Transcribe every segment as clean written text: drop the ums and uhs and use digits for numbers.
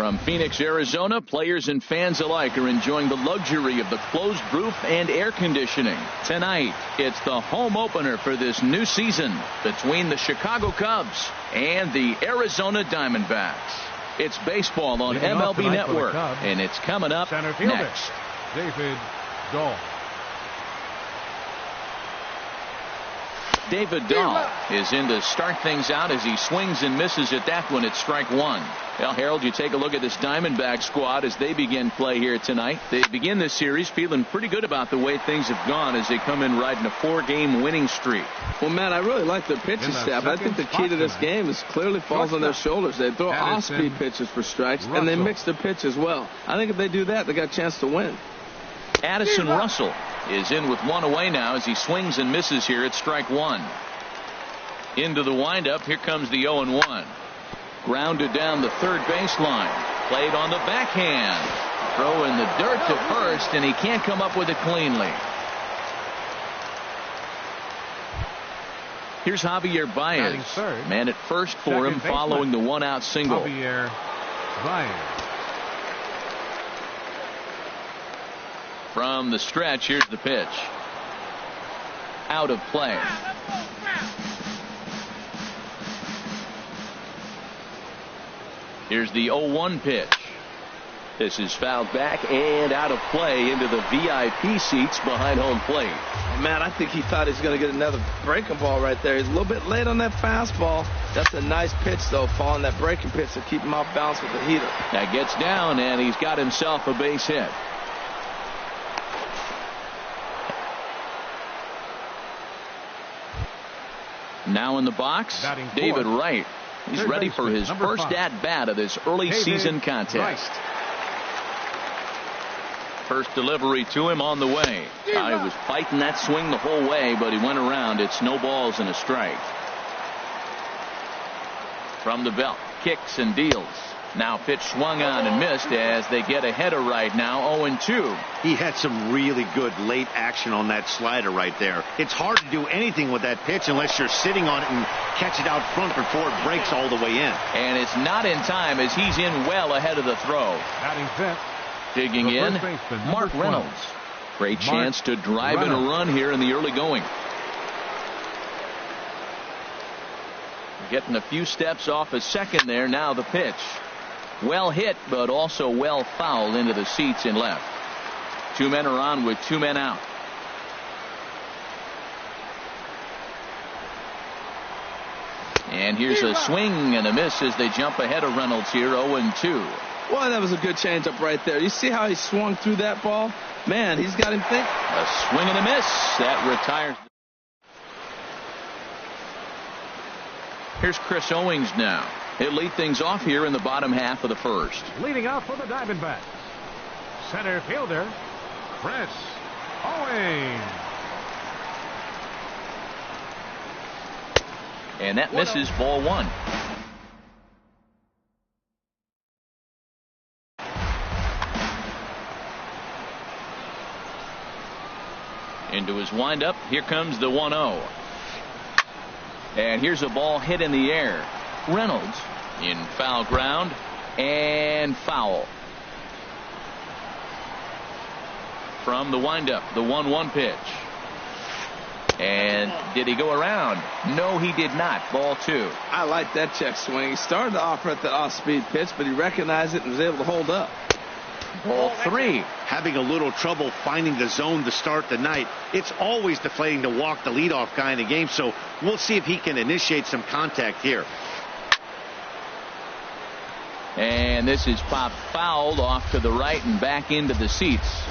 From Phoenix, Arizona, players and fans alike are enjoying the luxury of the closed roof and air conditioning. Tonight, it's the home opener for this new season between the Chicago Cubs and the Arizona Diamondbacks. It's baseball on MLB Network, and it's coming up next. David Dahl. David Dahl is in to start things out as he swings and misses at that one at strike one. Well, Harold, you take a look at this Diamondback squad as they begin play here tonight. They begin this series feeling pretty good about the way things have gone as they come in riding a 4-game winning streak. Well, Matt, I really like their pitching staff. I think the key to this game is clearly falls on their shoulders. They throw off-speed pitches for strikes, and they mix their pitch as well. I think if they do that, they got a chance to win. Addison Russell is in with one away now as he swings and misses here at strike one. Into the windup. Here comes the 0-1. Grounded down the third baseline. Played on the backhand. Throw in the dirt to first, and he can't come up with it cleanly. Here's Javier Baez. Man at first for him following the one-out single. Javier Baez. From the stretch, here's the pitch. Out of play. Here's the 0-1 pitch. This is fouled back and out of play into the VIP seats behind home plate. Man, I think he thought he was going to get another breaking ball right there. He's a little bit late on that fastball. That's a nice pitch, though, following that breaking pitch to keep him off balance with the heater. That gets down, and he's got himself a base hit. Now in the box, David Wright. He's ready for his first at-bat of this early season contest. First delivery to him on the way. He was fighting that swing the whole way, but he went around. It's no balls and a strike. From the belt, kicks and deals. Now pitch swung on and missed as they get ahead of Wright now 0-2. He had some really good late action on that slider right there. It's hard to do anything with that pitch unless you're sitting on it and catch it out front before it breaks all the way in. And it's not in time as he's in well ahead of the throw. Digging in, Mark Reynolds. Great chance to drive in a run here in the early going. Getting a few steps off a second there. Now the pitch. Well hit, but also well fouled into the seats in left. Two men are on with two men out. And here's a swing and a miss as they jump ahead of Reynolds here 0-2. Well, that was a good changeup right there. You see how he swung through that ball? Man, he's got him thinking. A swing and a miss. That retires. Here's Chris Owings now. He'll lead things off here in the bottom half of the first. Leading off for the Diamondbacks, center fielder Chris Owings. And that misses, ball one. Into his windup. Here comes the 1-0. And here's a ball hit in the air. Reynolds in foul ground and foul. From the windup, the 1-1 pitch. And did he go around? No, he did not. Ball two. I like that check swing. He started off at the off-speed pitch, but he recognized it and was able to hold up. Ball three. Having a little trouble finding the zone to start the night. It's always deflating to walk the leadoff guy in the game, so we'll see if he can initiate some contact here. And this is popped fouled off to the right and back into the seats.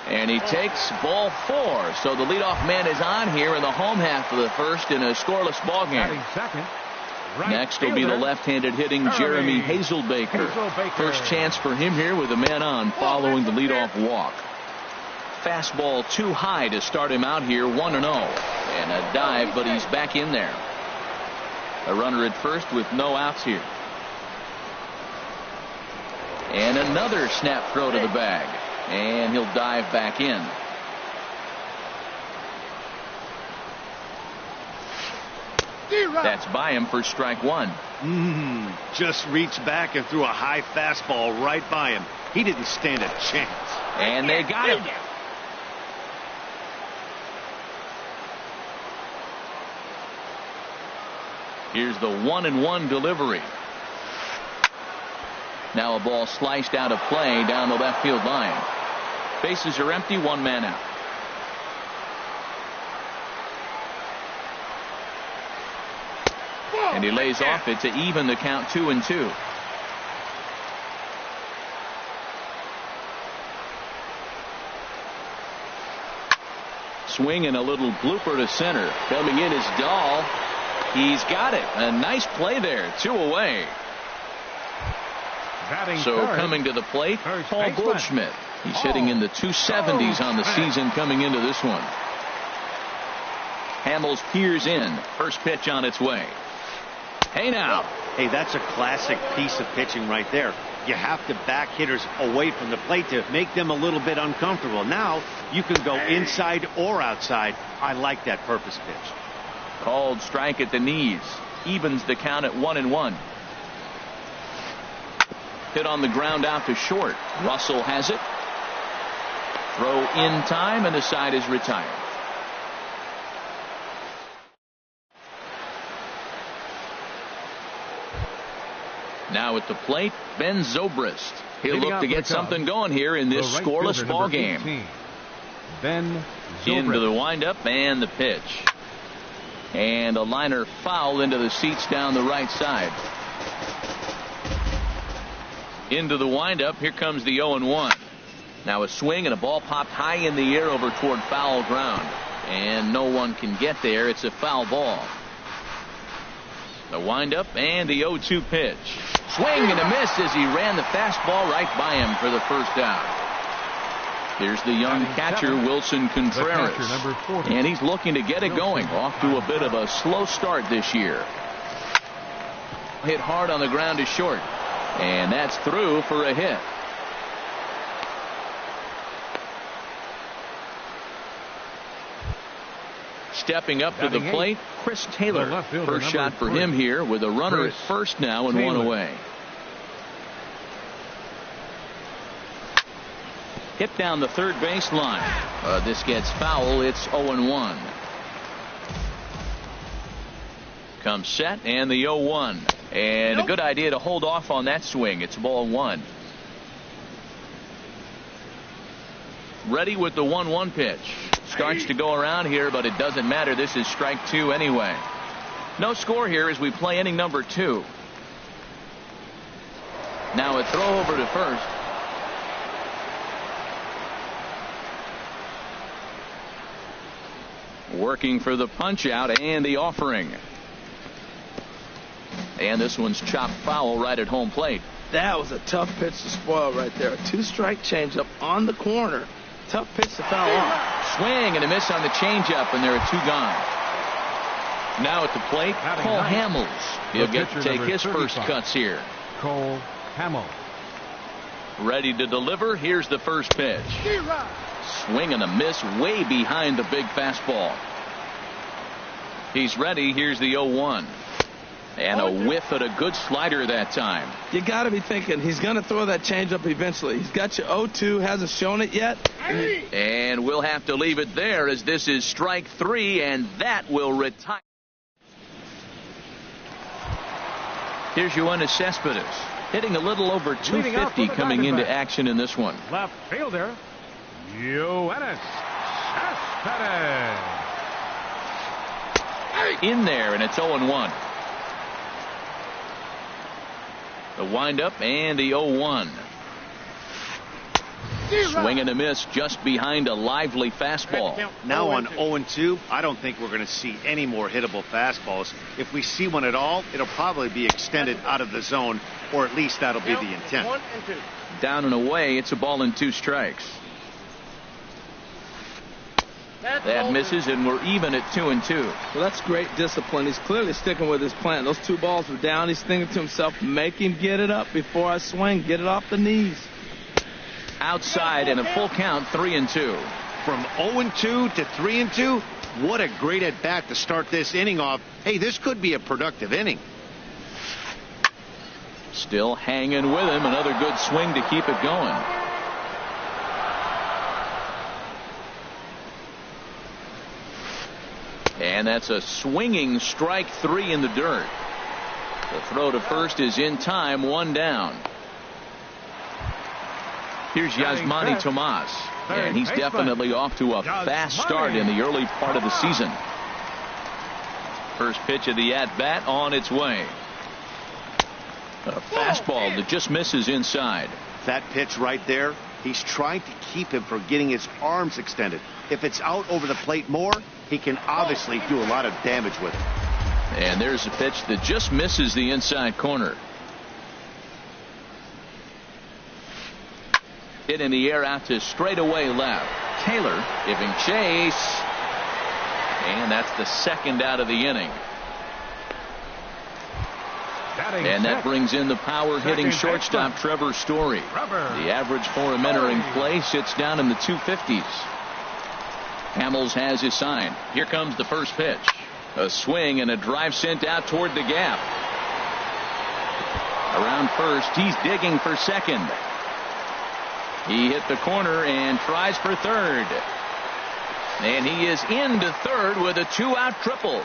And he takes ball four. So the leadoff man is on here in the home half of the first in a scoreless ball game. Next will be the left-handed hitting Jeremy Hazelbaker. First chance for him here with a man on following the leadoff walk. Fastball too high to start him out here 1-0. And a dive, but he's back in there. A runner at first with no outs here. And another snap throw to the bag. And he'll dive back in. That's by him for strike one. Just reached back and threw a high fastball right by him. He didn't stand a chance. And they got him. Here's the 1-1 delivery. Now a ball sliced out of play down the left field line. Bases are empty, one man out. And he lays off it to even the count 2-2. Swing and a little blooper to center. Coming in is Dahl. He's got it. A nice play there. 2 away. So coming to the plate, Paul Goldschmidt. He's hitting in the 270s on the season coming into this one. Hamels peers in. First pitch on its way. Hey now. Hey, that's a classic piece of pitching right there. You have to back hitters away from the plate to make them a little bit uncomfortable. Now you can go inside or outside. I like that purpose pitch. Called strike at the knees. Evens the count at 1-1. Hit on the ground out to short. Russell has it. Throw in time, and the side is retired. Now at the plate, Ben Zobrist. He'll look to get something going here in this scoreless ball game. Ben Zobrist. Into the windup and the pitch. And a liner foul into the seats down the right side. Into the windup. Here comes the 0-1. Now a swing and a ball popped high in the air over toward foul ground. And no one can get there. It's a foul ball. The windup and the 0-2 pitch. Swing and a miss as he ran the fastball right by him for the first out. Here's the young catcher, Wilson Contreras. And he's looking to get it going. Off to a bit of a slow start this year. Hit hard on the ground to short. And that's through for a hit. Stepping up to the plate, Chris Taylor. First shot for him here with a runner at first now and one away. Hit down the third baseline. This gets foul. It's 0-1. Comes set and the 0-1. And a good idea to hold off on that swing. It's ball one. Ready with the 1-1 pitch. Starts to go around here, but it doesn't matter. This is strike two anyway. No score here as we play inning number 2. Now a throw over to first. Working for the punch out and the offering. And this one's chopped foul right at home plate. That was a tough pitch to spoil right there. A 2-strike changeup on the corner. Tough pitch to foul off. Swing and a miss on the changeup, and there are 2 gone. Now at the plate, Cole Hamels. He'll get to take his first cuts here. Cole Hamels. Ready to deliver. Here's the first pitch. Swing and a miss way behind the big fastball. He's ready. Here's the 0-1. And a whiff at a good slider that time. You got to be thinking he's going to throw that changeup eventually. He's got you 0-2, hasn't shown it yet. And we'll have to leave it there as this is strike 3, and that will retire. Here's Yoenis Cespedes, hitting a little over 250 coming into action in this one. Left fielder, Yoenis Cespedes. In there, and it's 0-1. The windup and the 0-1. Swing and a miss just behind a lively fastball. Now on 0-2, I don't think we're going to see any more hittable fastballs. If we see one at all, it'll probably be extended out of the zone, or at least that'll be the intent. Down and away, it's a ball and 2 strikes. That misses, and we're even at 2-2. Well, that's great discipline. He's clearly sticking with his plan. Those 2 balls were down. He's thinking to himself, make him get it up before I swing. Get it off the knees. Outside and a full count, 3-2. From 0-2 to 3-2, What a great at-bat to start this inning off. Hey, this could be a productive inning. Still hanging with him. Another good swing to keep it going. And that's a swinging strike 3 in the dirt. The throw to first is in time, 1 down. Here's Yasmani Tomas. And he's definitely off to a fast start in the early part of the season. First pitch of the at-bat on its way. A fastball that just misses inside. That pitch right there, he's trying to keep him from getting his arms extended. If it's out over the plate more, he can obviously do a lot of damage with it. And there's a pitch that just misses the inside corner. Hit in the air out to straightaway left. Taylor giving chase. And that's the second out of the inning. And that brings in the power-hitting shortstop Trevor Story. The average for him entering play sits down in the 250s. Hamels has his sign. Here comes the first pitch. A swing and a drive sent out toward the gap. Around first, he's digging for second. He hit the corner and tries for third. And he is into third with a 2-out triple.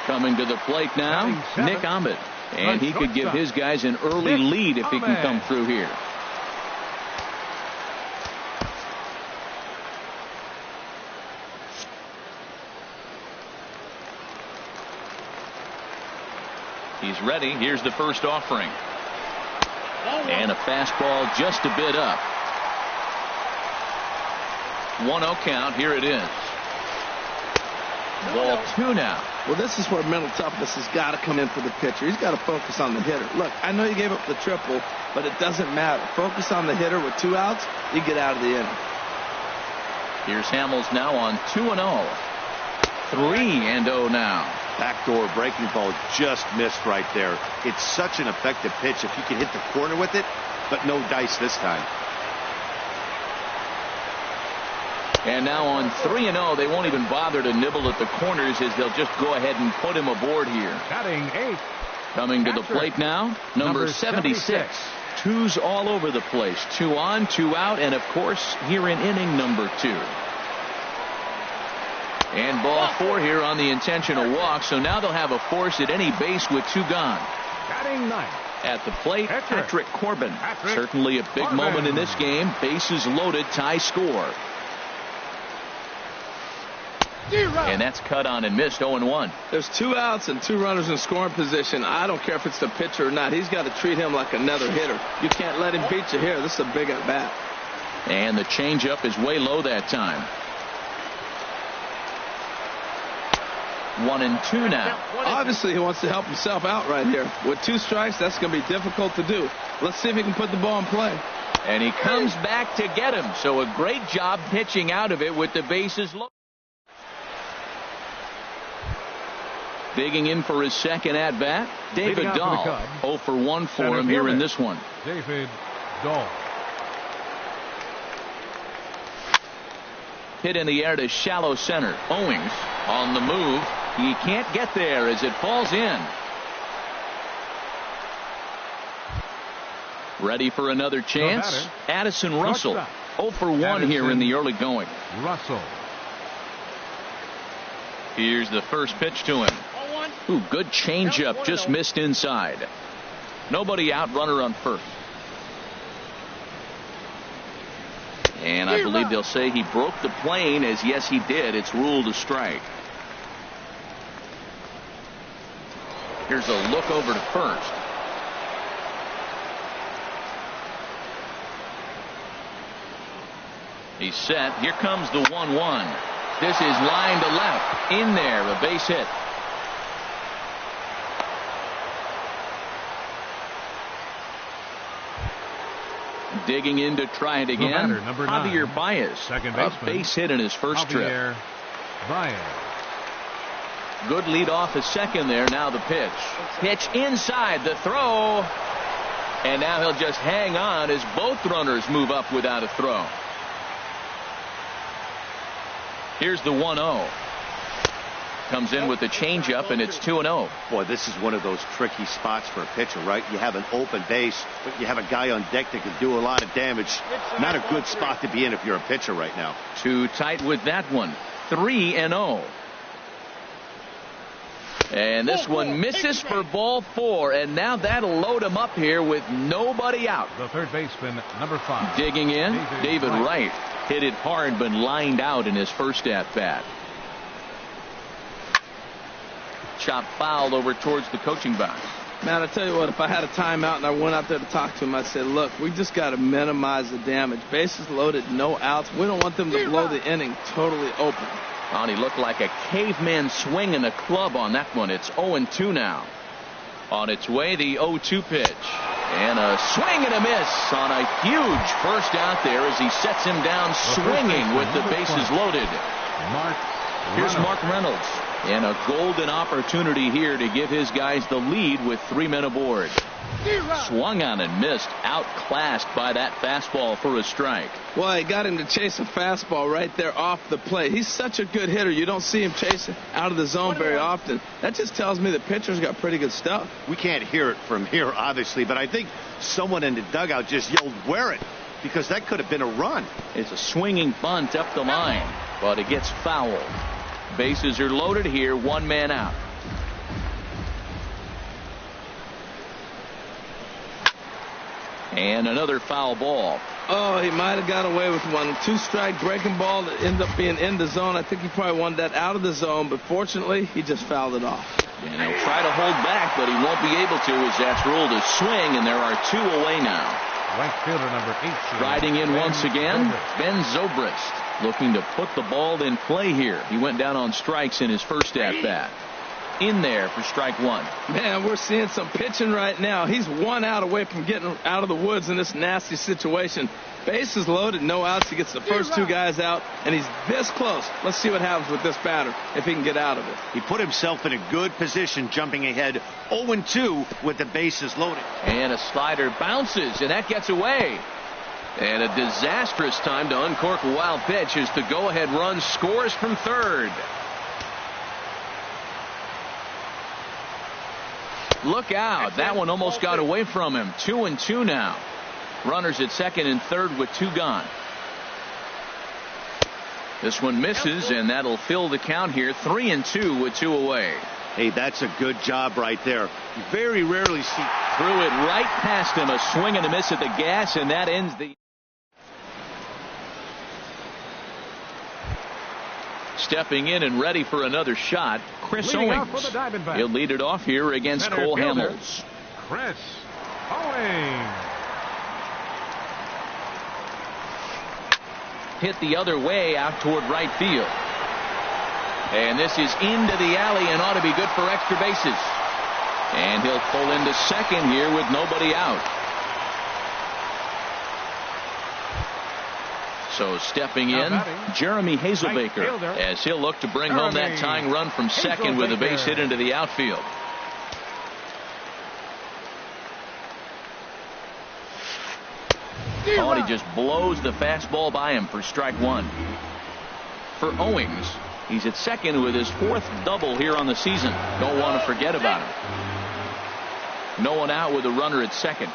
Coming to the plate now, Nick Ahmed. And he could give his guys an early lead if he can come through here. He's ready. Here's the first offering. And a fastball just a bit up. 1-0 count. Here it is. Ball 2 now. Well, this is where mental toughness has got to come in for the pitcher. He's got to focus on the hitter. Look, I know you gave up the triple, but it doesn't matter. Focus on the hitter. With 2 outs, you get out of the inning. Here's Hamels now on 2-0. 3-0 now. Backdoor breaking ball just missed right there. It's such an effective pitch if you can hit the corner with it, but no dice this time. And now on 3-0, they won't even bother to nibble at the corners as they'll just go ahead and put him aboard here. Batting 8. Coming to the plate now, number 76. Twos all over the place. 2 on, 2 out, and of course here in inning number 2. And ball 4 here on the intentional walk, so now they'll have a force at any base with 2 gone. Batting 9. At the plate, Patrick Corbin. Certainly a big moment in this game. Bases loaded, tie score. And that's cut on and missed. 0-1. There's 2 outs and 2 runners in scoring position. I don't care if it's the pitcher or not. He's got to treat him like another hitter. You can't let him beat you here. This is a big at bat. And the changeup is way low that time. 1-2 now. Obviously, he wants to help himself out right here. With 2 strikes, that's going to be difficult to do. Let's see if he can put the ball in play. And he comes back to get him. So a great job pitching out of it with the bases low. Digging in for his second at-bat, David Dahl. 0 for 1 for him here in this one. David Dahl. Hit in the air to shallow center. Owings on the move. He can't get there as it falls in. Ready for another chance? Addison Russell. 0 for 1 here in the early going. Russell. Here's the first pitch to him. Ooh, good changeup, just missed inside. Nobody out, runner on first. And I believe they'll say he broke the plane, as yes he did. It's ruled a strike. Here's a look over to first. He's set. Here comes the 1-1. This is line to left. In there, a base hit. Digging in to try it again. Javier Baez. A base hit in his first trip. Good lead off his second there. Now the pitch. Pitch inside the throw. And now he'll just hang on as both runners move up without a throw. Here's the 1-0. Comes in with the changeup, and it's 2-0. Boy, this is one of those tricky spots for a pitcher, right? You have an open base, but you have a guy on deck that can do a lot of damage. Not a good spot to be in if you're a pitcher right now. Too tight with that one. 3-0. And this one misses for ball 4, and now that'll load him up here with nobody out. The third baseman, number 5. Digging in, David Wright. Hit it hard, but lined out in his first at-bat. Chop foul over towards the coaching box. Man, I tell you what, if I had a timeout and I went out there to talk to him, I'd say, look, we just got to minimize the damage. Bases loaded, no outs. We don't want them to blow the inning totally open. Oh, he looked like a caveman swinging a club on that one. It's 0-2 now. On its way, the 0-2 pitch. And a swing and a miss on a huge first out there as he sets him down swinging with the bases loaded. Here's Mark Reynolds. And a golden opportunity here to give his guys the lead with 3 men aboard. Swung on and missed. Outclassed by that fastball for a strike. Well, he got him to chase a fastball right there off the plate. He's such a good hitter. You don't see him chasing out of the zone very often. That just tells me the pitcher's got pretty good stuff. We can't hear it from here, obviously, but I think someone in the dugout just yelled, "Wear it," because that could have been a run. It's a swinging bunt up the line, but it gets fouled. Bases are loaded here, 1 man out. And another foul ball. Oh, he might have got away with one. 2-strike breaking ball that ended up being in the zone. I think he probably wanted that out of the zone, but fortunately, he just fouled it off. And he'll try to hold back, but he won't be able to as that's ruled a swing, and there are 2 away now. Right fielder number 18. Riding in once again, Ben Zobrist. Looking to put the ball in play here. He went down on strikes in his first at-bat. In there for strike 1. Man, we're seeing some pitching right now. He's 1 out away from getting out of the woods in this nasty situation. Bases loaded, no outs. He gets the first 2 guys out, and he's this close. Let's see what happens with this batter if he can get out of it. He put himself in a good position, jumping ahead 0-2 with the bases loaded. And a slider bounces, and that gets away. And a disastrous time to uncork a wild pitch as the go-ahead run scores from third. Look out. That one almost got away from him. 2-2 now. Runners at second and third with 2 gone. This one misses, and that'll fill the count here. 3-2 with 2 away. Hey, that's a good job right there. You very rarely see. Threw it right past him. A swing and a miss at the gas, and that ends the. Stepping in and ready for another shot, Chris Owings. He'll lead it off here against Cole Hamels. Chris Owings. Hit the other way out toward right field. And this is into the alley and ought to be good for extra bases. And he'll pull into second here with nobody out. So stepping in, Jeremy Hazelbaker, as he'll look to bring home that tying run from second with a base hit into the outfield. Oh, and he just blows the fastball by him for strike 1. For Owings, he's at second with his 4th double here on the season. Don't want to forget about him. No one out with a runner at second.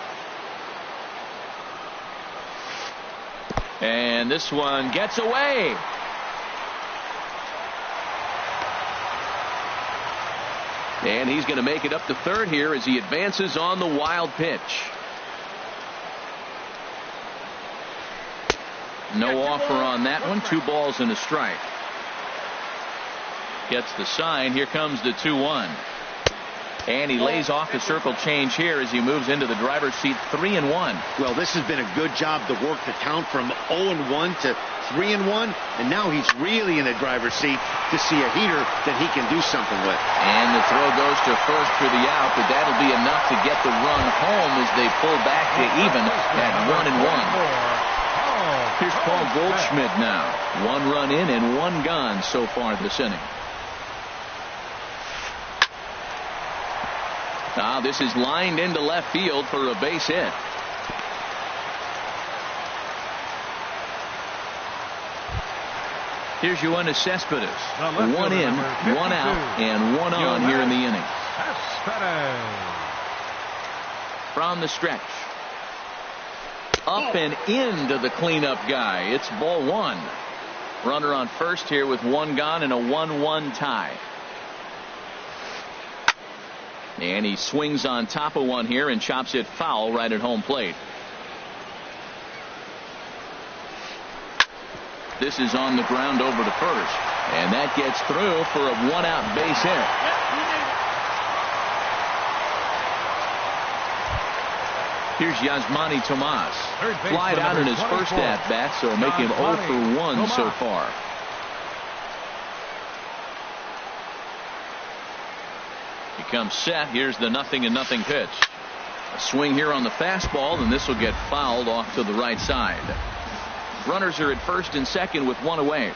And this one gets away. And he's going to make it up to third here as he advances on the wild pitch. No offer on that one. 2 balls and a strike. Gets the sign. Here comes the 2-1. And he lays off the circle change here as he moves into the driver's seat. 3-1. Well, this has been a good job to work the count from 0-1 to 3-1. And now he's really in the driver's seat to see a heater that he can do something with. And the throw goes to first for the out, but that'll be enough to get the run home as they pull back to even at 1-1. Here's Paul Goldschmidt now. 1 run in and 1 gone so far this inning. Now this is lined into left field for a base hit. Here's Yoenis Cespedes. One in, one out, and one on here in the inning. From the stretch. Up and into the cleanup guy. It's ball one. Runner on first here with one gone and a 1-1 tie. And he swings on top of one here and chops it foul right at home plate. This is on the ground over to first. And that gets through for a one-out base hit. Here's Yasmani Tomas. Flied out in his first at-bat, so make him 0 for 1 so far. He comes set. Here's the 0-0 pitch. A swing here on the fastball, and this will get fouled off to the right side. Runners are at first and second with one away.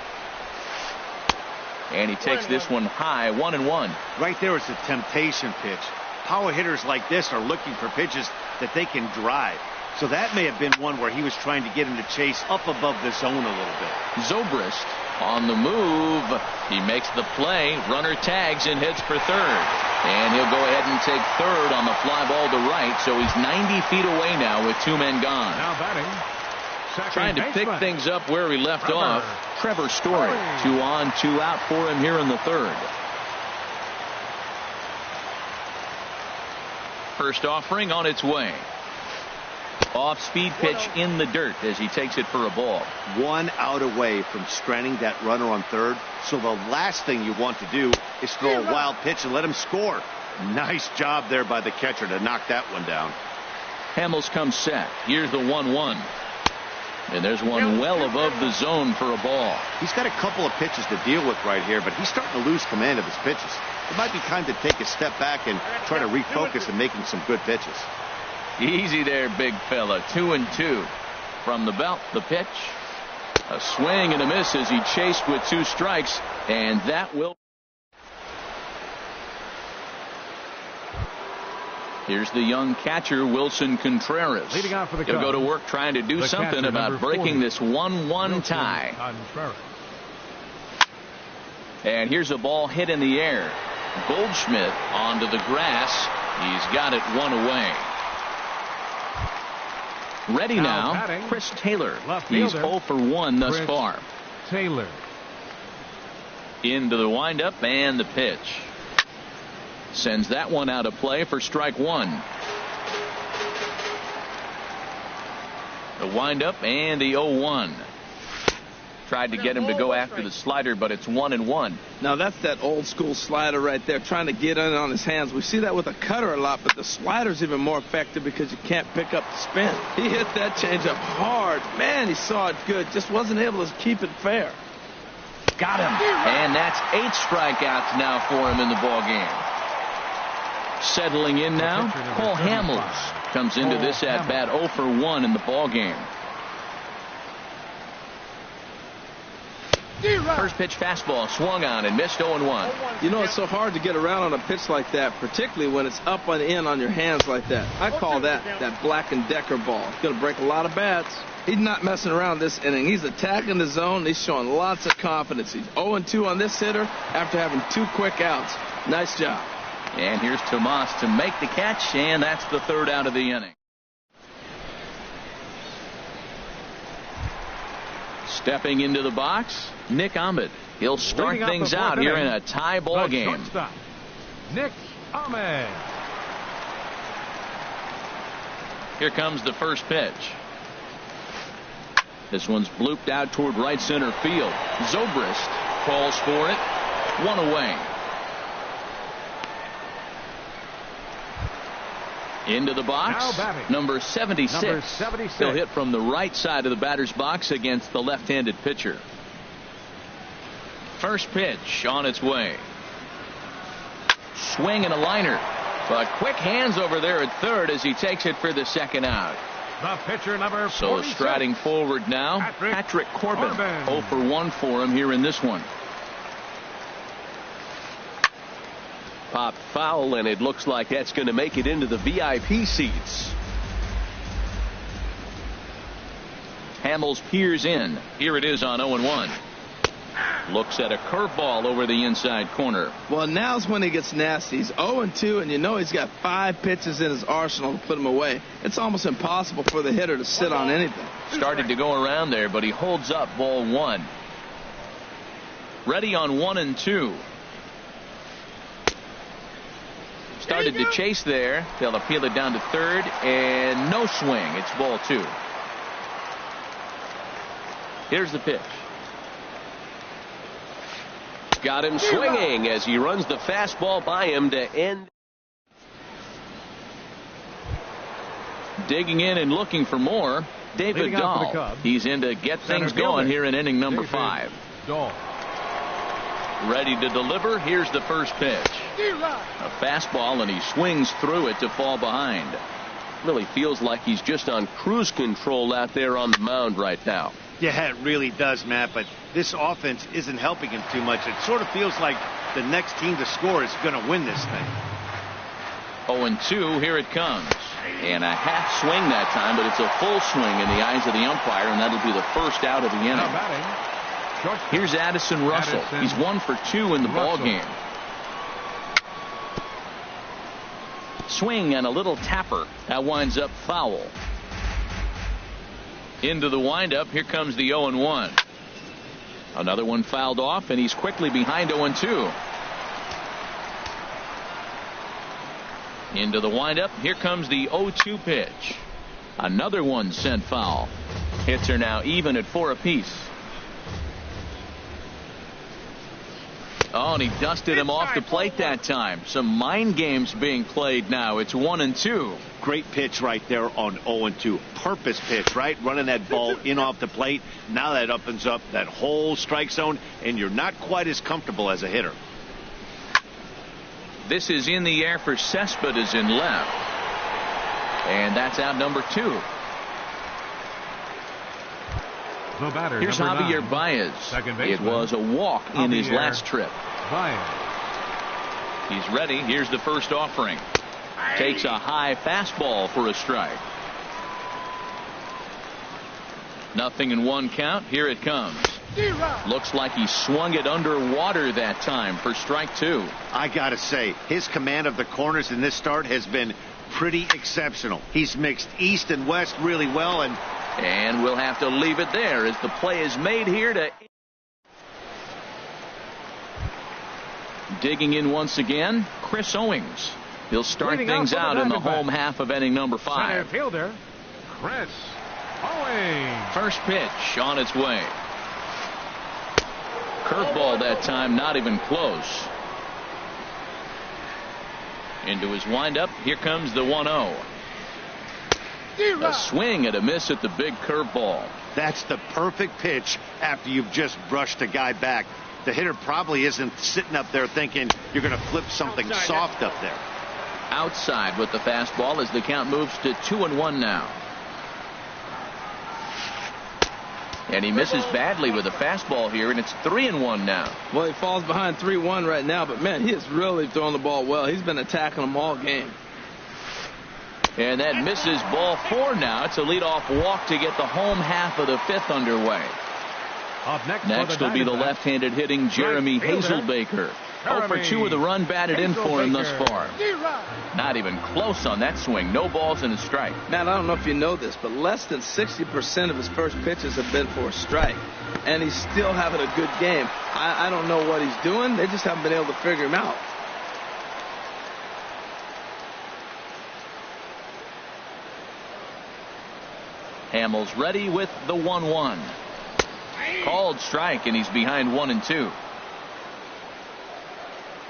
And he takes this one high, 1-1. Right there is a temptation pitch. Power hitters like this are looking for pitches that they can drive. So that may have been one where he was trying to get him to chase up above the zone a little bit. Zobrist on the move. He makes the play. Runner tags and hits for third. And he'll go ahead and take third on the fly ball to right. So he's 90 feet away now with two men gone. Now batting. Trying to pick things up where he left off. Trevor Story. 2 on, 2 out for him here in the third. First offering on its way. Off speed pitch in the dirt as he takes it for a ball. 1 out away from stranding that runner on third. So the last thing you want to do is throw a wild pitch and let him score. Nice job there by the catcher to knock that one down. Hamels comes set. Here's the 1-1. And there's one well above the zone for a ball. He's got a couple of pitches to deal with right here, but he's starting to lose command of his pitches. It might be time to take a step back and try to refocus and making some good pitches. Easy there, big fella. 2-2 from the belt. The pitch. A swing and a miss as he chased with 2 strikes, and that will. Here's the young catcher, Wilson Contreras. Leading off for the He'll go to work trying to do something about breaking this 1-1 tie. And here's a ball hit in the air. Goldschmidt onto the grass. He's got it 1 away. Ready now, Chris Taylor. He's 0 for 1 thus far. Taylor. Into the windup and the pitch. Sends that one out of play for strike 1. The windup and the 0-1. Tried to get him to go after the slider, but it's 1-1. Now that's that old school slider right there, trying to get in on his hands. We see that with a cutter a lot, but the slider's even more effective because you can't pick up the spin. He hit that changeup hard. Man, he saw it good. Just wasn't able to keep it fair. Got him. And that's 8 strikeouts now for him in the ball game. Settling in now, Cole Hamels comes into this at bat 0 for 1 in the ball game. First pitch fastball swung on and missed 0-1. You know, it's so hard to get around on a pitch like that, particularly when it's up and in on your hands like that. I call that Black and Decker ball. It's going to break a lot of bats. He's not messing around this inning. He's attacking the zone. He's showing lots of confidence. He's 0-2 on this hitter after having 2 quick outs. Nice job. And here's Tomas to make the catch, and that's the 3rd out of the inning. Stepping into the box, Nick Ahmed. He'll start things out here in a tie ball game. Nick Ahmed. Here comes the first pitch. This one's blooped out toward right center field. Zobrist calls for it. 1 away. Into the box, number 76. He'll hit from the right side of the batter's box against the left-handed pitcher. First pitch on its way. Swing and a liner. But quick hands over there at third as he takes it for the 2nd out. The pitcher number 46. So striding forward now, Patrick Corbin. 0 for 1 for him here in this one. Pop foul, and it looks like that's going to make it into the VIP seats. Hamels peers in. Here it is on 0-1. Looks at a curveball over the inside corner. Well, now's when he gets nasty. He's 0-2, and you know he's got 5 pitches in his arsenal to put him away. It's almost impossible for the hitter to sit on anything. Started to go around there, but he holds up ball 1. Ready on 1-2. Started to chase there. They'll appeal it down to third, and no swing. It's ball 2. Here's the pitch. Got him swinging as he runs the fastball by him to end. Digging in and looking for more, David Dahl. He's in to get things going here in inning number 5. Ready to deliver. Here's the first pitch. A fastball, and he swings through it to fall behind. Really feels like he's just on cruise control out there on the mound right now. Yeah, it really does, Matt, but this offense isn't helping him too much. It sort of feels like the next team to score is going to win this thing. 0-2, here it comes. And a half swing that time, but it's a full swing in the eyes of the umpire, and that'll be the first out of the inning. Here's Addison Russell. He's 1 for 2 in the ball game. Swing and a little tapper. That winds up foul. Into the windup. Here comes the 0-1. Another one fouled off, and he's quickly behind 0-2. Into the windup. Here comes the 0-2 pitch. Another one sent foul. Hits are now even at 4 apiece. Oh, and he dusted him off the plate that time. Some mind games being played now. It's 1-2. Great pitch right there on 0-2. Purpose pitch, right? Running that ball in off the plate. Now that opens up that whole strike zone, and you're not quite as comfortable as a hitter. This is in the air for Cespedes in left. And that's out number 2. The batter, here's Javier Baez. It was a walk in his last trip. He's ready. Here's the first offering. Takes a high fastball for a strike. 0-1 count. Here it comes. Looks like he swung it underwater that time for strike 2. I gotta say, his command of the corners in this start has been pretty exceptional. He's mixed east and west really well, and we'll have to leave it there as the play is made here to. Digging in once again, Chris Owings. He'll start things out in the home half of inning number 5. Center fielder, Chris Owings. First pitch on its way. Curveball that time, not even close. Into his windup. Here comes the 1-0. A swing and a miss at the big curveball. That's the perfect pitch after you've just brushed a guy back. The hitter probably isn't sitting up there thinking you're going to flip something soft up there. Outside with the fastball as the count moves to 2-1 now. And he misses badly with a fastball here, and it's 3-1 now. Well, he falls behind 3-1 right now, but man, he is really throwing the ball well. He's been attacking them all game. And that misses ball 4 now. It's a leadoff walk to get the home half of the 5th underway. Up next will be the left-handed hitting Jeremy Hazelbaker. 0 for 2 with a run batted in for him thus far. Not even close on that swing. No balls and a strike. Matt, I don't know if you know this, but less than 60% of his first pitches have been for a strike. And he's still having a good game. I don't know what he's doing. They just haven't been able to figure him out. Hamels ready with the 1-1. Called strike, and he's behind 1-2.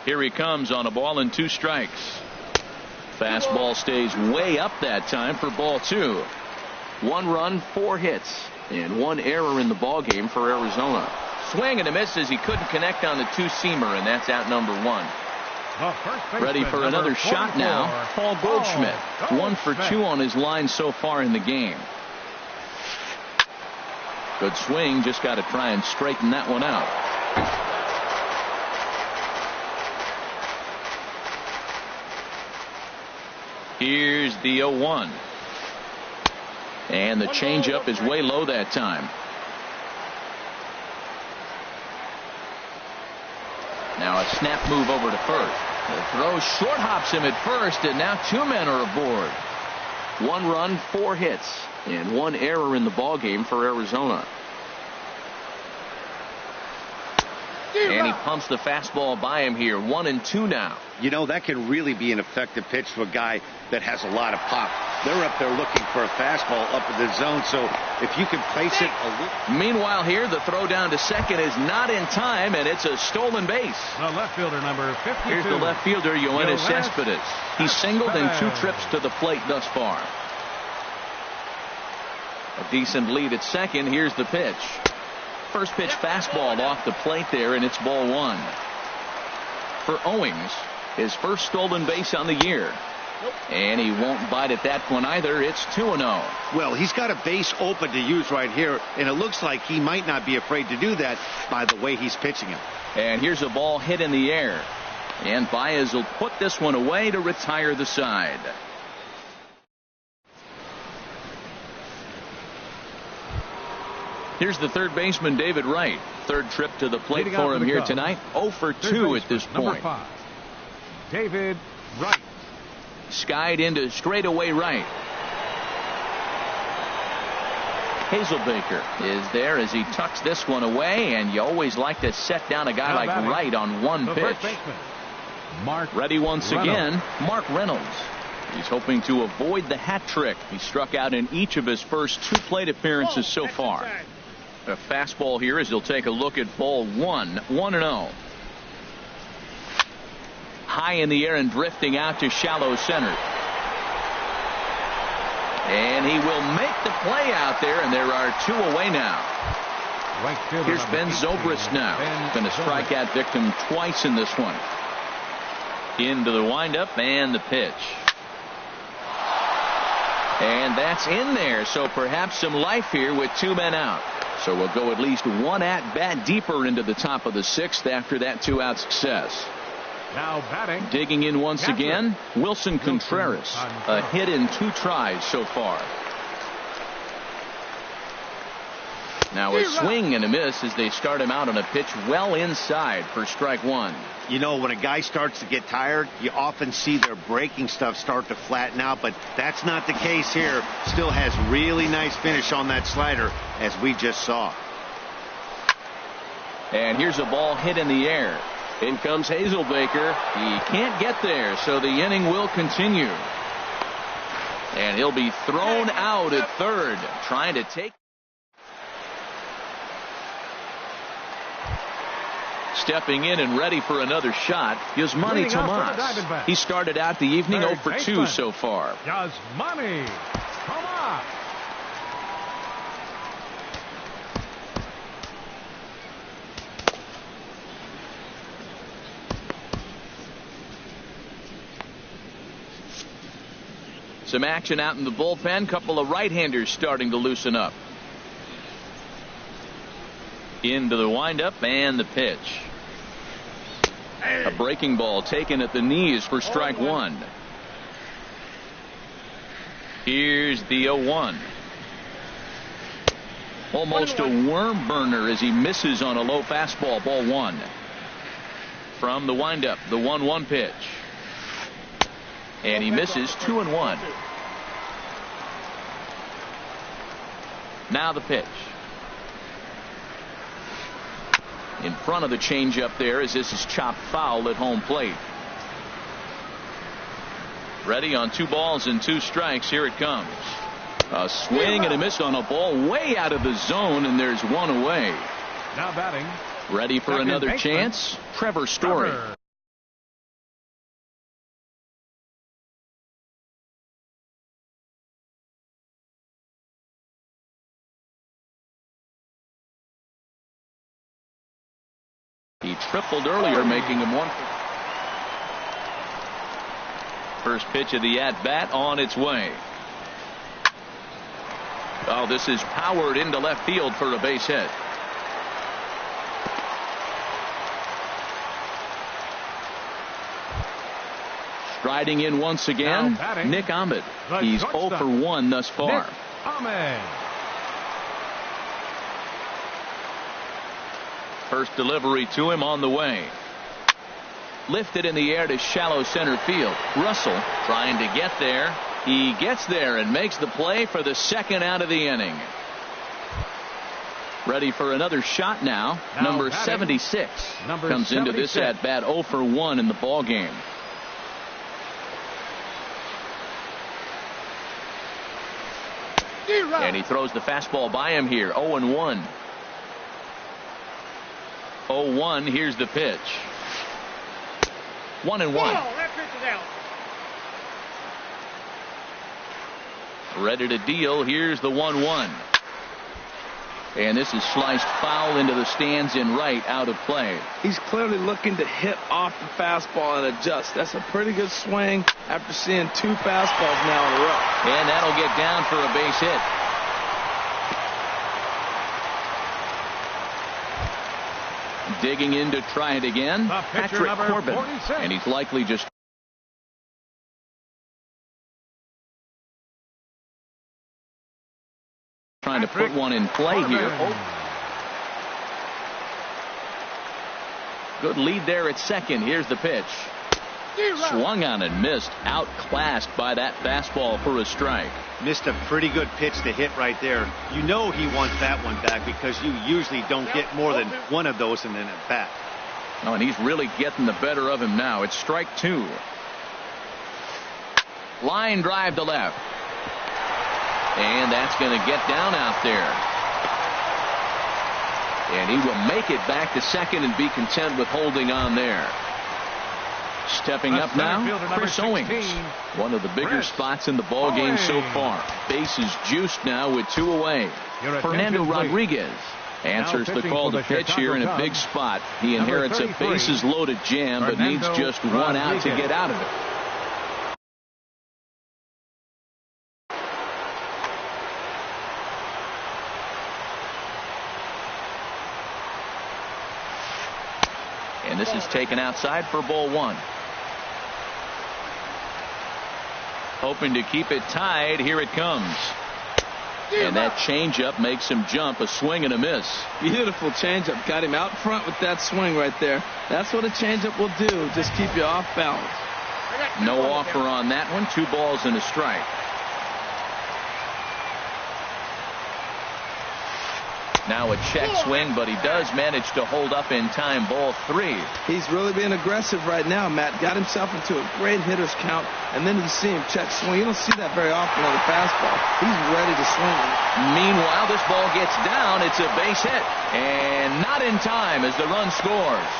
Here he comes on a ball and 2 strikes. Fastball stays way up that time for ball 2. 1 run, 4 hits, and 1 error in the ball game for Arizona. Swing and a miss as he couldn't connect on the 2-seamer, and that's out number 1. Ready for another shot now. Paul Goldschmidt. 1 for 2 on his line so far in the game. Good swing. Just got to try and straighten that one out. Here's the 0-1. And the changeup is way low that time. Now a snap move over to first. The throw short hops him at first, and now 2 men are aboard. 1 run, 4 hits, and 1 error in the ballgame for Arizona. And he pumps the fastball by him here. 1-2 now. You know, that can really be an effective pitch to a guy that has a lot of pop. They're up there looking for a fastball up in the zone, so if you can place it a little. Meanwhile here, the throw down to second is not in time, and it's a stolen base. The left fielder, number 52. Here's the left fielder, Yoenis Cespedes. He's singled in 2 trips to the plate thus far. A decent lead at second. Here's the pitch. First pitch fastball off the plate there, and it's ball 1. For Owings, his first stolen base on the year. And he won't bite at that one either. It's 2-0. Well, he's got a base open to use right here, and it looks like he might not be afraid to do that by the way he's pitching him. And here's a ball hit in the air. And Baez will put this one away to retire the side. Here's the third baseman, David Wright. Third trip to the plate for him here tonight. 0 for 2 at this point. 5, David Wright. Skied into straightaway right. Hazelbaker is there as he tucks this one away, and you always like to set down a guy like Wright on one pitch. Ready once again, Mark Reynolds. He's hoping to avoid the hat trick. He struck out in each of his first 2 plate appearances so far. A fastball here as he'll take a look at ball 1. 1-0. High in the air and drifting out to shallow center. And he will make the play out there, and there are 2 away now. Here's Ben Zobrist now. Been a strikeout victim twice in this one. Into the windup and the pitch. And that's in there, so perhaps some life here with 2 men out. So we'll go at least 1 at bat deeper into the top of the 6th after that 2-out success. Now batting. Digging in once again, Wilson Contreras. A hit in 2 tries so far. Now a swing and a miss as they start him out on a pitch well inside for strike 1. You know, when a guy starts to get tired, you often see their breaking stuff start to flatten out, but that's not the case here. Still has really nice finish on that slider, as we just saw. And here's a ball hit in the air. In comes Hazelbaker. He can't get there, so the inning will continue. And he'll be thrown out at third, trying to take. Stepping in and ready for another shot, Yasmani Tomas. He started out the evening 0 for 2 so far. Yasmani Tomas. Some action out in the bullpen. Couple of right-handers starting to loosen up. Into the windup and the pitch. A breaking ball taken at the knees for strike 1. Here's the 0-1. Almost a worm burner as he misses on a low fastball. Ball 1. From the windup, the 1-1 pitch. And he misses 2-1. Now the pitch. In front of the changeup there as this is chopped foul at home plate. Ready on 2 balls and 2 strikes. Here it comes. A swing and a miss on a ball way out of the zone, and there's 1 away. Now batting. Ready for another chance. Trevor Story. He tripled earlier, making him 1. First pitch of the at-bat on its way. Oh, this is powered into left field for a base hit. Striding in once again, Nick Ahmed. He's 0 for 1 thus far. Nick Ahmed. First delivery to him on the way. Lifted in the air to shallow center field. Russell trying to get there. He gets there and makes the play for the second out of the inning. Ready for another shot now. Number 76 comes into this at bat 0 for 1 in the ball game. And he throws the fastball by him here. 0-1. 0-1. Here's the pitch. 1-1. Ready to deal. Here's the 1-1. And this is sliced foul into the stands in right, out of play. He's clearly looking to hit off the fastball and adjust. That's a pretty good swing after seeing 2 fastballs now in a row. And that'll get down for a base hit. Digging in to try it again, Patrick Corbin. 46. And he's likely just trying to put one in play here. Good lead there at second. Here's the pitch. Swung on and missed. Outclassed by that fastball for a strike. Missed a pretty good pitch to hit right there. You know he wants that one back because you usually don't get more than one of those in an at bat. Oh, and he's really getting the better of him now. It's strike 2. Line drive to left. And that's going to get down out there. And he will make it back to second and be content with holding on there. Stepping up now, Chris Owings. One of the bigger spots in the ball game so far. Bases juiced now with 2 away. Fernando Rodriguez answers the call to pitch here in a big spot. He inherits a bases loaded jam but needs just 1 out to get out of it. And this is taken outside for ball 1. Hoping to keep it tied. Here it comes. And that changeup makes him jump. A swing and a miss. Beautiful changeup. Got him out front with that swing right there. That's what a changeup will do. Just keep you off balance. No offer on that one. 2 balls and a strike. Now a check swing, but he does manage to hold up in time. Ball 3. He's really being aggressive right now, Matt. Got himself into a great hitter's count, and then you see him check swing. You don't see that very often on the fastball. He's ready to swing. Meanwhile, this ball gets down. It's a base hit, and not in time as the run scores.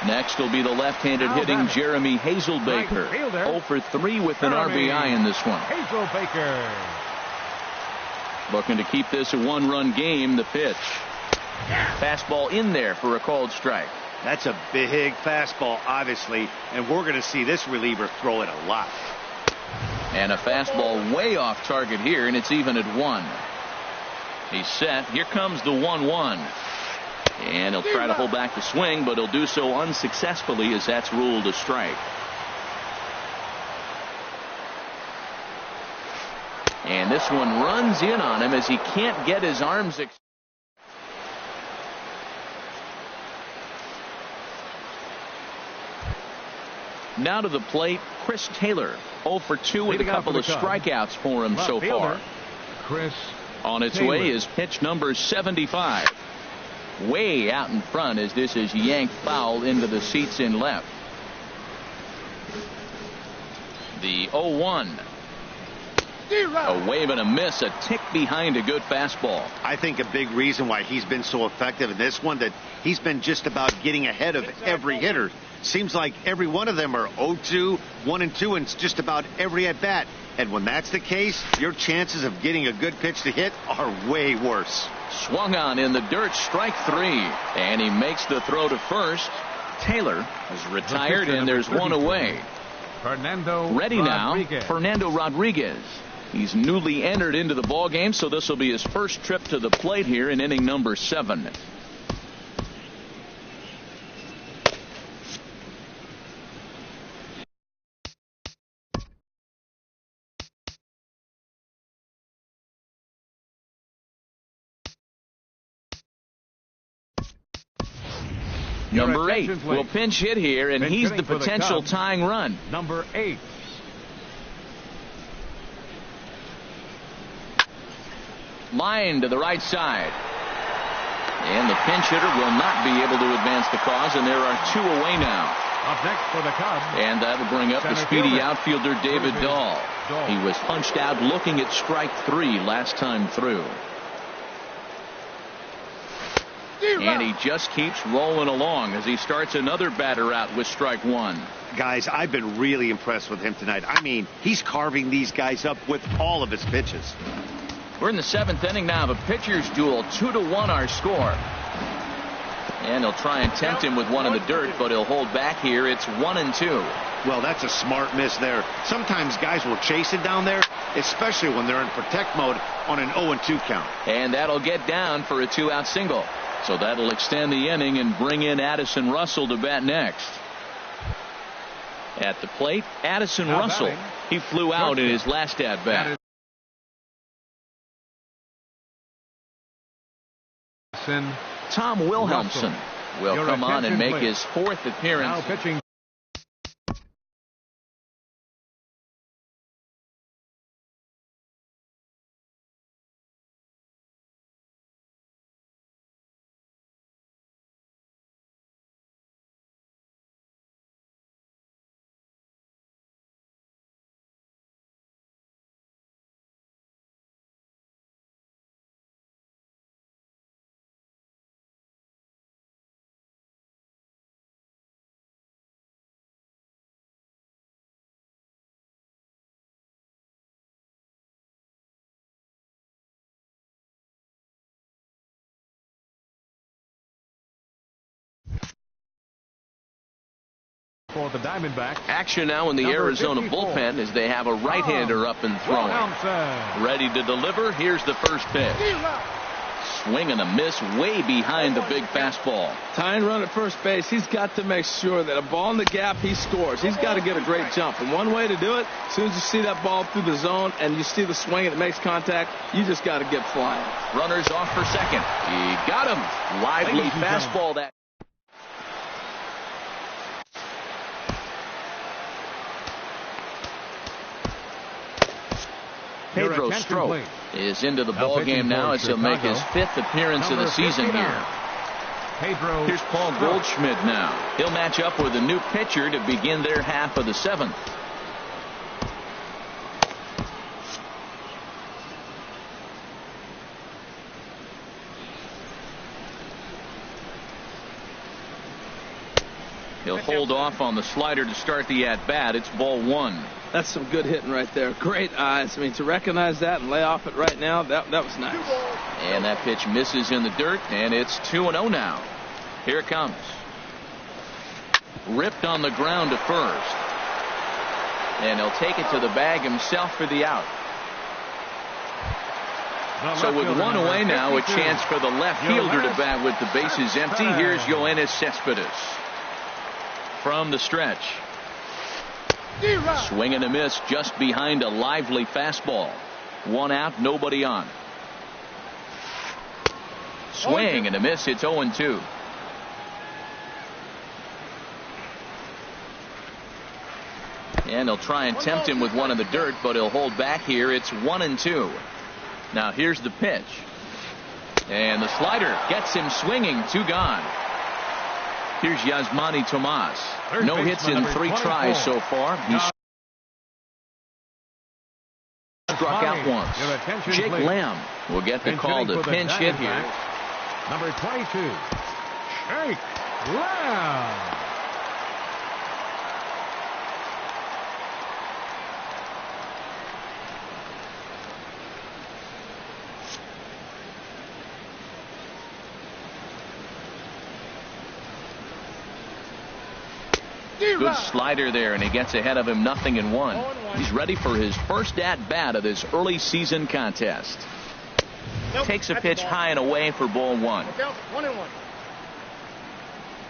Next will be the left-handed hitting Jeremy Hazelbaker. 0 for 3 with an RBI in this one. Hazelbaker. Looking to keep this a 1-run game. The pitch. Fastball in there for a called strike. That's a big fastball, obviously, and we're going to see this reliever throw it a lot. And a fastball way off target here, and it's even at 1. He's set. Here comes the 1-1. And he'll try to hold back the swing, but he'll do so unsuccessfully as that's ruled a strike. And this one runs in on him as he can't get his arms. Now to the plate, Chris Taylor. 0 for 2 with a couple of strikeouts for him so far. Chris on its way is pitch number 75. Way out in front as this is yanked foul into the seats in left. The 0-1. A wave and a miss, a tick behind a good fastball. I think a big reason why he's been so effective in this one, that he's been just about getting ahead of every hitter. Seems like every one of them are 0-2, 1-2, and it's just about every at bat. And when that's the case, your chances of getting a good pitch to hit are way worse. Swung on in the dirt, strike 3, and he makes the throw to first. Taylor is retired, and there's 1 away. Ready now, Fernando Rodriguez. He's newly entered into the ball game, so this will be his first trip to the plate here in inning number 7. Number 8 will pinch hit here, and he's the potential tying run. Number 8. Line to the right side. And the pinch hitter will not be able to advance the cause, and there are 2 away now. Up next for the Cubs. And that'll bring up the speedy outfielder David Dahl. He was punched out looking at strike 3 last time through. And he just keeps rolling along as he starts another batter out with strike 1. Guys, I've been really impressed with him tonight. I mean, he's carving these guys up with all of his pitches. We're in the 7th inning now of a pitcher's duel. 2-1 our score. And he'll try and tempt him with one in the dirt, but he'll hold back here. It's 1-2. Well, that's a smart miss there. Sometimes guys will chase it down there, especially when they're in protect mode on an 0-2 count. And that'll get down for a 2-out single. So that'll extend the inning and bring in Addison Russell to bat next. At the plate, Addison Russell. He flew out in his last at-bat. Tom Wilhelmsen will come on and make his 4th appearance. Now pitching. For the Diamondbacks. Action now in the Arizona 54. bullpen as they have a right-hander up and throwing. Ready to deliver. Here's the first pitch. Swing and a miss way behind the big fastball. Tying run at first base. He's got to make sure that a ball in the gap, he scores. He's got to get a great jump. And one way to do it, as soon as you see that ball through the zone and you see the swing and it makes contact, you just got to get flying. Runners off for second. He got him. Lively fastball that. Pedro Strop is into the ball game now as he'll make his 5th appearance of the season here. Here's Paul Goldschmidt now. He'll match up with a new pitcher to begin their half of the 7th. He'll hold off on the slider to start the at-bat. It's ball 1. That's some good hitting right there. Great eyes. I mean, to recognize that and lay off it right now, that was nice. And that pitch misses in the dirt, and it's 2-0 now. Here it comes. Ripped on the ground to first. And he'll take it to the bag himself for the out. So with 1 away now, a chance for the left fielder to bat with the bases empty. Here's Yoenis Cespedes. From the stretch. Swing and a miss just behind a lively fastball. 1 out, nobody on. Swing and a miss. It's 0-2. And he'll try and tempt him with one in the dirt, but he'll hold back here. It's 1-2. Now here's the pitch. And the slider gets him swinging. 2 gone. Here's Yasmani Tomas. No hits in 3 tries so far. He struck out once. Jake Lamb will get the call to pinch hit here. Number 22, Jake Lamb. Good slider there, and he gets ahead of him 0-1. He's ready for his first at-bat of this early season contest. Takes a pitch high and away for ball 1.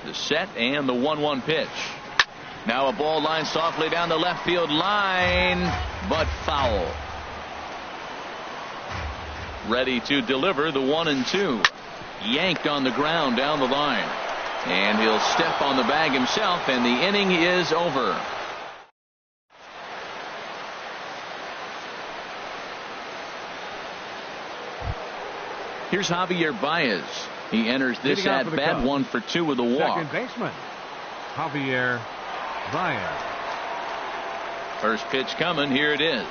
The set and the 1-1 pitch. Now a ball line softly down the left field line, but foul. Ready to deliver the 1-2. Yanked on the ground down the line. And he'll step on the bag himself, and the inning is over. Here's Javier Baez. He enters this at bat 1 for 2 with a walk. Second baseman, Javier Baez. First pitch coming. Here it is.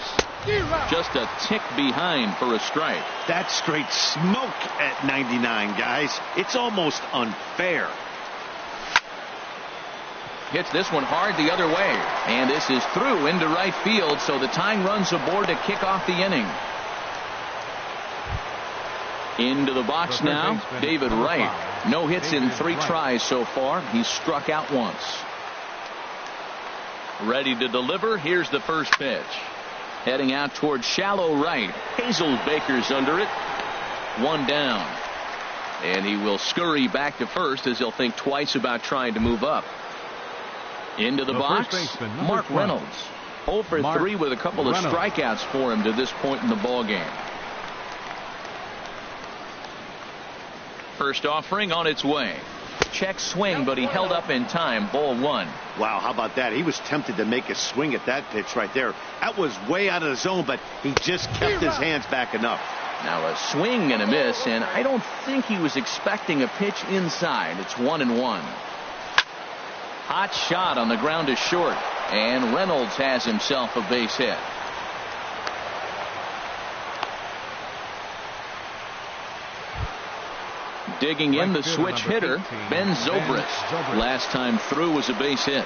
Just a tick behind for a strike. That's straight smoke at 99, guys. It's almost unfair. Hits this one hard the other way. And this is through into right field, so the tying run's aboard to kick off the inning. Into the box now, David Wright. No hits in 3 tries so far. He's struck out once. Ready to deliver. Here's the first pitch. Heading out towards shallow right. Hazelbaker's under it. 1 down. And he will scurry back to first as he'll think twice about trying to move up. Into the box, Mark Reynolds. 0 for 3 with a couple of strikeouts for him to this point in the ball game. First offering on its way. Check swing, but he held up in time. Ball 1. Wow, how about that? He was tempted to make a swing at that pitch right there. That was way out of the zone, but he just kept his hands back enough. Now a swing and a miss, and I don't think he was expecting a pitch inside. It's 1-1. Hot shot on the ground is short, and Reynolds has himself a base hit. Digging in, the switch hitter, Ben Zobrist. Last time through was a base hit.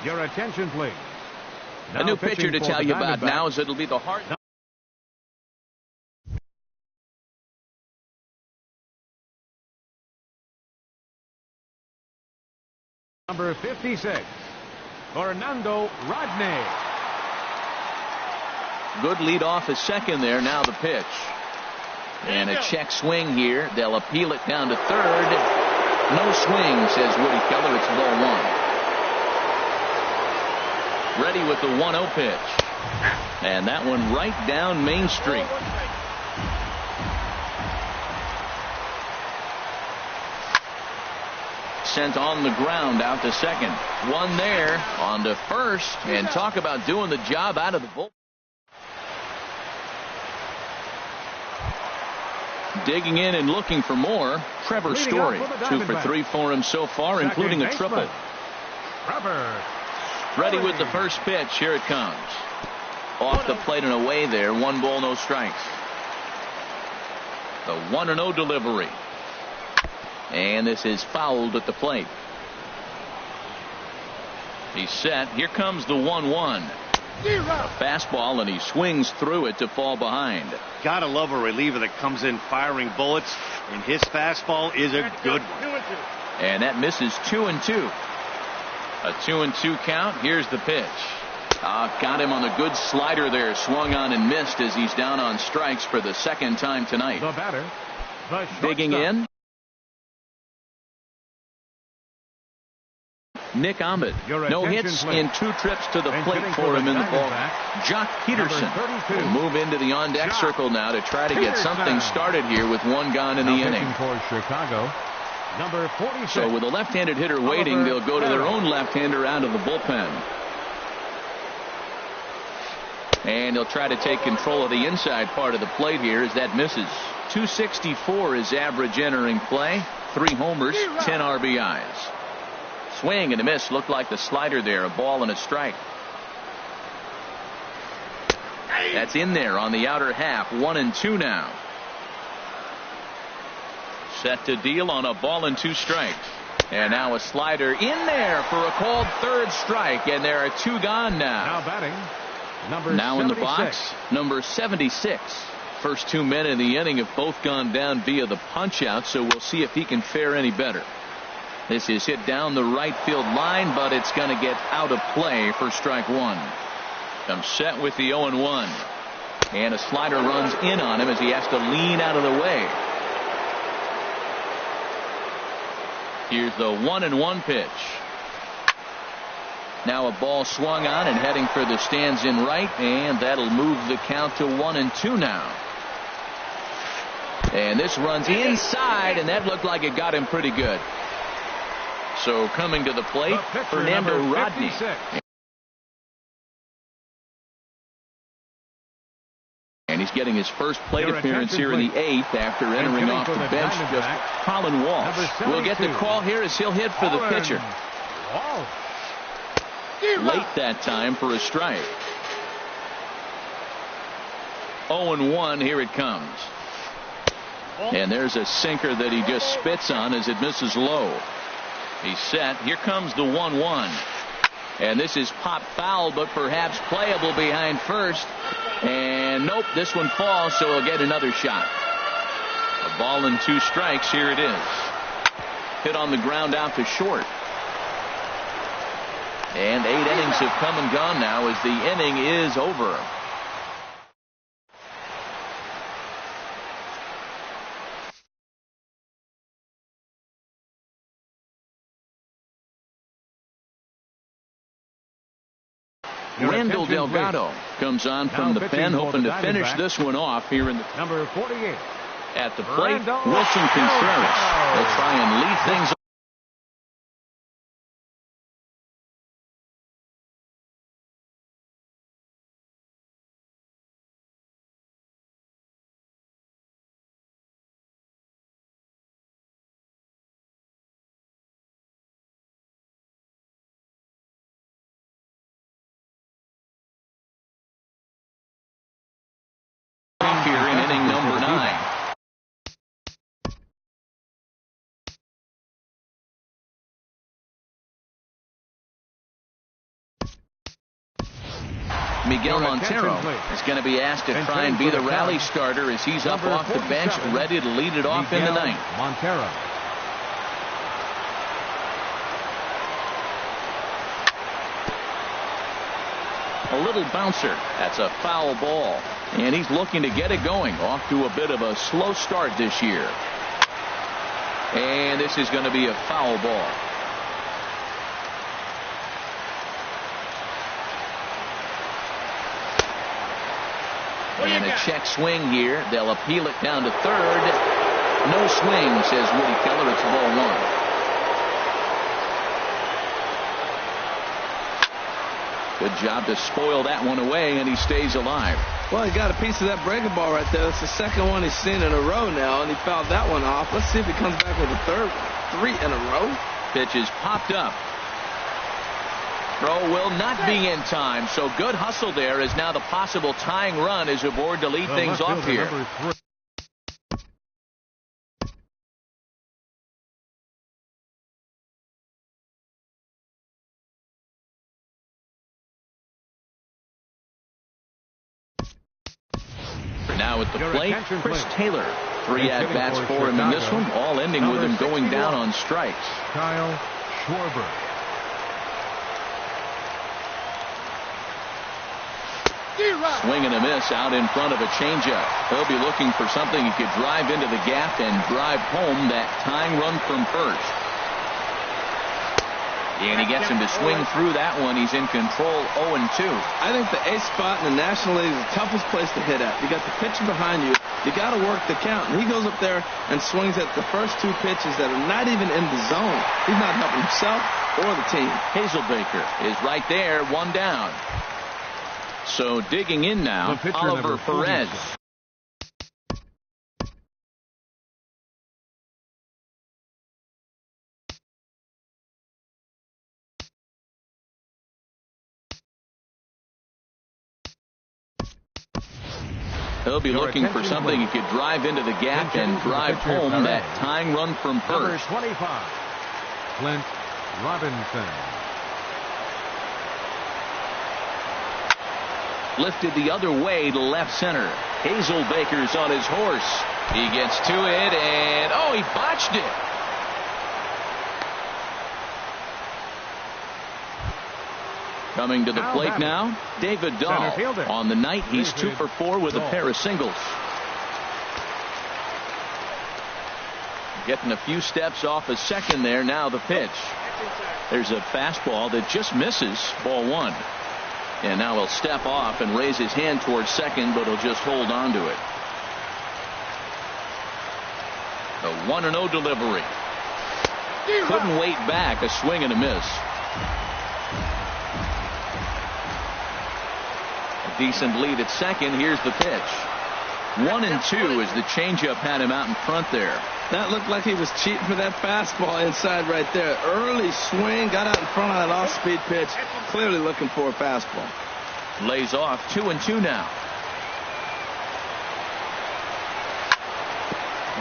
Your attention, please. A new pitcher to tell you about now is it'll be the Hart. Number 56, Fernando Rodney. Good lead off is second there. Now the pitch. And a check swing here. They'll appeal it down to third. No swing, says Woody Keller. It's ball 1. Ready with the 1-0 pitch. And that one right down Main Street. Sent on the ground out to second. One there on to first. And talk about doing the job out of the bullpen. Digging in and looking for more. Trevor Story. 2 for 3 for him so far, including a triple. Ready with the first pitch. Here it comes. Off the plate and away there. 1 ball, no strikes. The 1-0 delivery. And this is fouled at the plate. He's set. Here comes the 1-1. A fastball, and he swings through it to fall behind. Gotta love a reliever that comes in firing bullets, and his fastball is a good one. And that misses 2-2. A 2-2 count. Here's the pitch. Got him on the good slider there. Swung on and missed as he's down on strikes for the second time tonight. The batter, digging in. Nick Ahmed. No hits in 2 trips to the plate for him in the ball. Jock Peterson will move into the on-deck circle now to try to get something started here with 1 gone in the inning. For Chicago, number 46. So with a left-handed hitter waiting, they'll go to their own left-hander out of the bullpen. And he'll try to take control of the inside part of the plate here as that misses. 264 is average entering play. 3 homers, 10 RBIs. Swing and a miss. Looked like the slider there. A ball and a strike. That's in there on the outer half. 1-2 now. Set to deal on a ball and 2 strikes. And now a slider in there for a called 3rd strike. And there are 2 gone now. Now batting, number now 76. in the box, number 76. First 2 men in the inning have both gone down via the punch out, so we'll see if he can fare any better. This is hit down the right field line, but it's going to get out of play for strike 1. Comes set with the 0-1. And a slider runs in on him as he has to lean out of the way. Here's the 1-1 pitch. Now a ball swung on and heading for the stands in right, and that'll move the count to 1-2 now. And this runs inside, and that looked like it got him pretty good. So coming to the plate, Fernando Rodney. And he's getting his first plate appearance here in the 8th after entering off the bench just Colin Walsh. We'll get the call here as he'll hit for the pitcher. Late that time for a strike. 0-1, here it comes. And there's a sinker that he just spits on as it misses low. He's set. Here comes the 1-1. And this is popped foul, but perhaps playable behind first. And nope, this one falls, so he'll get another shot. A ball and 2 strikes. Here it is. Hit on the ground out to short. And 8 innings have come and gone now as the inning is over. Randall Delgado comes on from the pen, hoping to finish this one off here in the number 48. At the plate, Wilson Contreras. They'll try and lead things. Here in inning number 9. Miguel Montero is going to be asked to try and be the rally starter as he's up off the bench, ready to lead it off in the 9th. Montero. A little bouncer. That's a foul ball. And he's looking to get it going. Off to a bit of a slow start this year. And this is going to be a foul ball. And a check swing here. They'll appeal it down to third. No swing, says Woody Keller. It's ball 1. Good job to spoil that one away, and he stays alive. Well, he got a piece of that breaking ball right there. That's the second one he's seen in a row now, and he fouled that one off. Let's see if he comes back with a third 3 in a row. Pitch is popped up. Throw will not be in time, so good hustle there as now the possible tying run is aboard to lead things off here. Now at the plate, Chris Taylor. 3 at-bats for him in this one, all ending with him going down on strikes. Kyle Schwarber. Swing and a miss out in front of a changeup. He'll be looking for something he could drive into the gap and drive home that tying run from first. And he gets him to swing through that one. He's in control 0-2. I think the 8th spot in the National League is the toughest place to hit at. You got the pitcher behind you. You got to work the count. And he goes up there and swings at the first 2 pitches that are not even in the zone. He's not helping himself or the team. Hazelbaker is right there, 1 down. So digging in now, Oliver Perez. He'll be looking for something he could drive into the gap and drive home that tying run from first. Number 25, Clint Robinson. Lifted the other way to left center. Hazelbaker's on his horse. He gets to it, and oh, he botched it. Coming to the plate now, David Dahl. On the night, he's 2 for 4 with a pair of singles. Getting a few steps off a second there. Now the pitch. There's a fastball that just misses. Ball 1. And now he'll step off and raise his hand towards second, but he'll just hold on to it. A 1-0 delivery. Couldn't wait back. A swing and a miss. A decent lead at second. Here's the pitch. 1-2 as the changeup had him out in front there. That looked like he was cheating for that fastball inside right there. Early swing, got out in front of that off-speed pitch. Clearly looking for a fastball. Lays off. 2-2 now.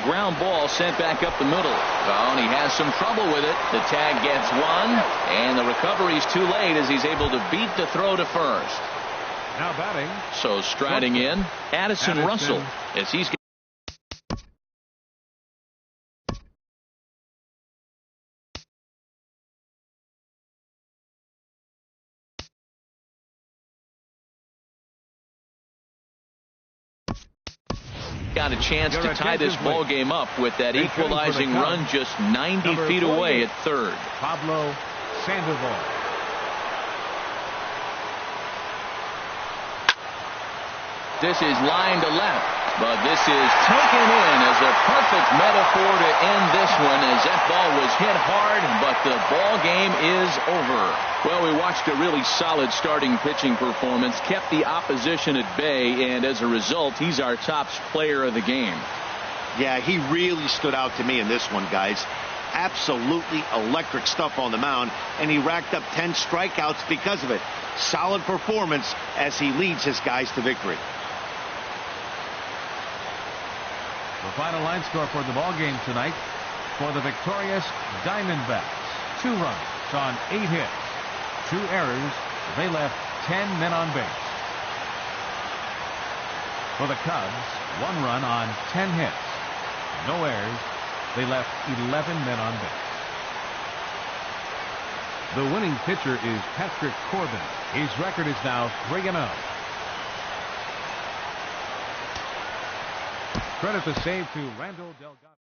Ground ball sent back up the middle. Well, and he has some trouble with it. The tag gets one, and the recovery's too late as he's able to beat the throw to first. Now batting. So striding in, Addison Russell as he's got a chance to tie this ball game up with that equalizing run just 90 feet away at third. Pablo Sandoval. This is line to left, but this is taken in as a perfect metaphor to end this one as that ball was hit hard, but the ball game is over. Well, we watched a really solid starting pitching performance, kept the opposition at bay, and as a result, he's our top player of the game. Yeah, he really stood out to me in this one, guys. Absolutely electric stuff on the mound, and he racked up 10 strikeouts because of it. Solid performance as he leads his guys to victory. The final line score for the ball game tonight for the victorious Diamondbacks. 2 runs on 8 hits. 2 errors. They left 10 men on base. For the Cubs, 1 run on 10 hits. No errors. They left 11 men on base. The winning pitcher is Patrick Corbin. His record is now 3-0. Credit the save to Randall Delgado.